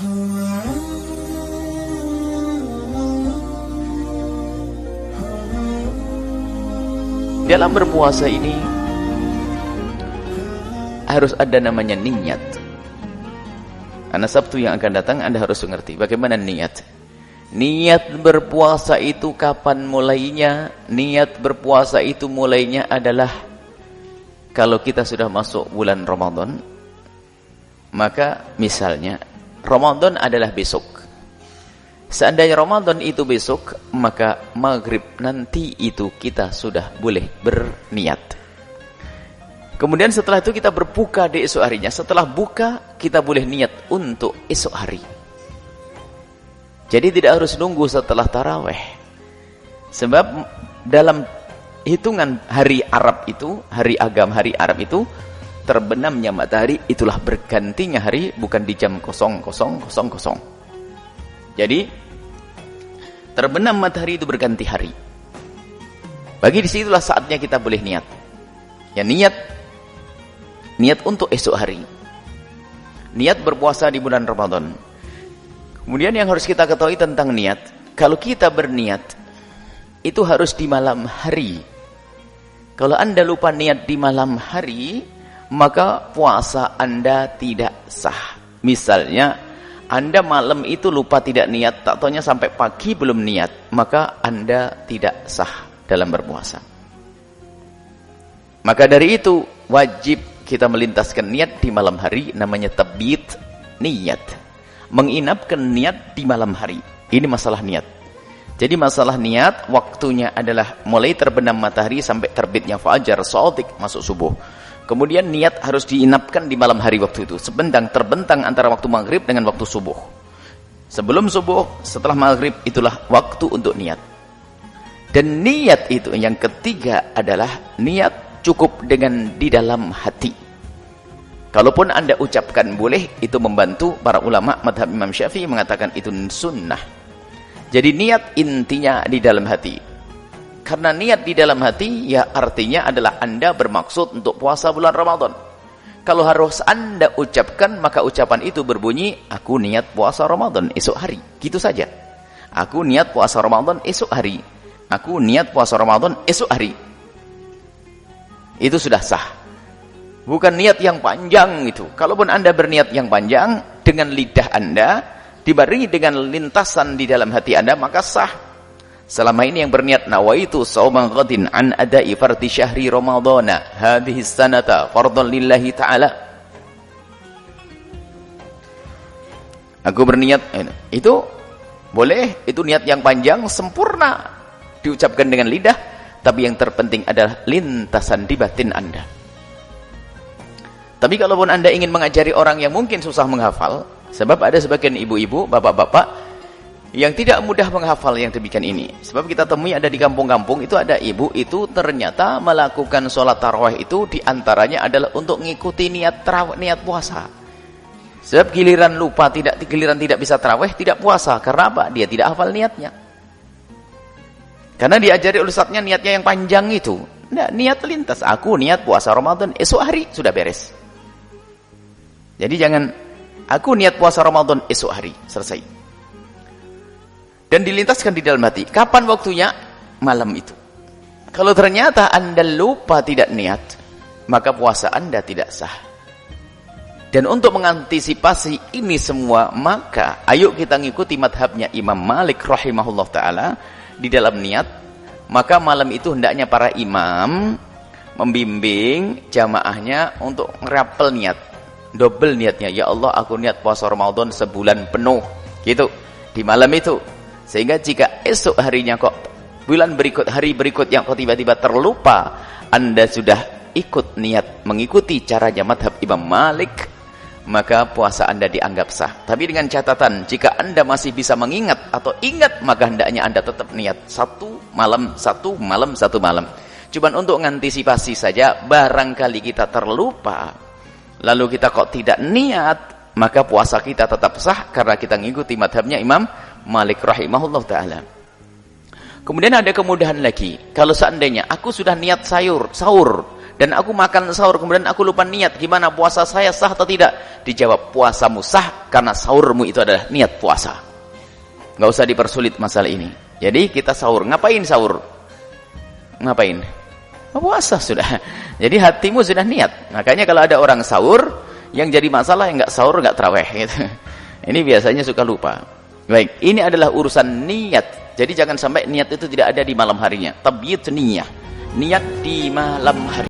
Dalam berpuasa ini harus ada namanya niat. Karena Sabtu yang akan datang Anda harus mengerti bagaimana niat. Niat berpuasa itu kapan mulainya? Niat berpuasa itu mulainya adalah kalau kita sudah masuk bulan Ramadan. Maka misalnya Ramadan adalah besok. Seandainya Ramadan itu besok, maka maghrib nanti itu kita sudah boleh berniat. Kemudian setelah itu kita berbuka di esok harinya. Setelah buka, kita boleh niat untuk esok hari. Jadi tidak harus nunggu setelah taraweh. Sebab dalam hitungan hari Arab itu, hari agama hari Arab itu, terbenamnya matahari itulah bergantinya hari, bukan di jam 00:00. Jadi terbenam matahari itu berganti hari. Bagi disitulah saatnya kita boleh niat. Ya niat untuk esok hari. Niat berpuasa di bulan Ramadan. Kemudian yang harus kita ketahui tentang niat, kalau kita berniat itu harus di malam hari. Kalau Anda lupa niat di malam hari, maka puasa Anda tidak sah. Misalnya Anda malam itu lupa tidak niat, tak taunya sampai pagi belum niat, maka Anda tidak sah dalam berpuasa. Maka dari itu wajib kita melintaskan niat di malam hari, namanya tabit niat. Menginapkan niat di malam hari. Ini masalah niat. Jadi masalah niat waktunya adalah mulai terbenam matahari sampai terbitnya fajar, shadiq, masuk subuh. Kemudian niat harus diinapkan di malam hari waktu itu. Terbentang antara waktu maghrib dengan waktu subuh. Sebelum subuh, setelah maghrib, itulah waktu untuk niat. Dan niat itu yang ketiga adalah niat cukup dengan di dalam hati. Kalaupun Anda ucapkan boleh, itu membantu. Para ulama madhab Imam Syafi'i mengatakan itu sunnah. Jadi niat intinya di dalam hati. Karena niat di dalam hati, ya artinya adalah Anda bermaksud untuk puasa bulan Ramadan. Kalau harus Anda ucapkan, maka ucapan itu berbunyi, aku niat puasa Ramadan esok hari. Gitu saja. Aku niat puasa Ramadan esok hari. Aku niat puasa Ramadan esok hari. Itu sudah sah. Bukan niat yang panjang itu. Kalaupun Anda berniat yang panjang, dengan lidah Anda, dibarengi dengan lintasan di dalam hati Anda, maka sah. Selama ini yang berniat nawaitu shauman ghadin an ada'i fardhi syahri ramadhana hadhihi sanata fardhan lillahi ta'ala. Aku berniat itu boleh, itu niat yang panjang sempurna diucapkan dengan lidah, tapi yang terpenting adalah lintasan di batin Anda. Tapi kalaupun Anda ingin mengajari orang yang mungkin susah menghafal, sebab ada sebagian ibu-ibu, bapak-bapak yang tidak mudah menghafal yang demikian ini. Sebab kita temui ada di kampung-kampung itu ada ibu itu ternyata melakukan sholat tarawih itu diantaranya adalah untuk mengikuti niat puasa. Sebab giliran tidak bisa tarawih tidak puasa. Karena apa? Dia tidak hafal niatnya. Karena diajari oleh ustadznya niatnya yang panjang itu. Nah, niat lintas. Aku niat puasa Ramadan esok hari sudah beres. Jadi jangan aku niat puasa Ramadan esok hari selesai. Dan dilintaskan di dalam hati. Kapan waktunya? Malam itu. Kalau ternyata Anda lupa tidak niat, maka puasa Anda tidak sah. Dan untuk mengantisipasi ini semua, maka ayo kita ngikuti madhabnya Imam Malik rahimahullah ta'ala di dalam niat. Maka malam itu hendaknya para imam membimbing jamaahnya untuk ngerapel niat. Double niatnya. Ya Allah, aku niat puasa Ramadan sebulan penuh. Gitu. Di malam itu. Sehingga jika esok harinya kok bulan berikut, hari berikutnya kok tiba-tiba terlupa, Anda sudah ikut niat mengikuti caranya madhab Imam Malik, maka puasa Anda dianggap sah. Tapi dengan catatan, jika Anda masih bisa mengingat atau ingat, maka hendaknya Anda tetap niat satu malam. Cuman untuk mengantisipasi saja, barangkali kita terlupa, lalu kita kok tidak niat, maka puasa kita tetap sah karena kita mengikuti madhabnya Imam Malik rahimahullah ta'ala. Kemudian ada kemudahan lagi. Kalau seandainya aku sudah niat sahur dan aku makan sahur kemudian aku lupa niat, gimana puasa saya sah atau tidak? Dijawab, puasamu sah karena sahurmu itu adalah niat puasa. Nggak usah dipersulit masalah ini. Jadi kita sahur, ngapain sahur? Ngapain? Puasa sudah. Jadi hatimu sudah niat. Makanya kalau ada orang sahur, yang jadi masalah yang nggak sahur nggak taraweh gitu. Ini biasanya suka lupa. Baik, ini adalah urusan niat. Jadi jangan sampai niat itu tidak ada di malam harinya. Tabyid niyah. Niat di malam hari.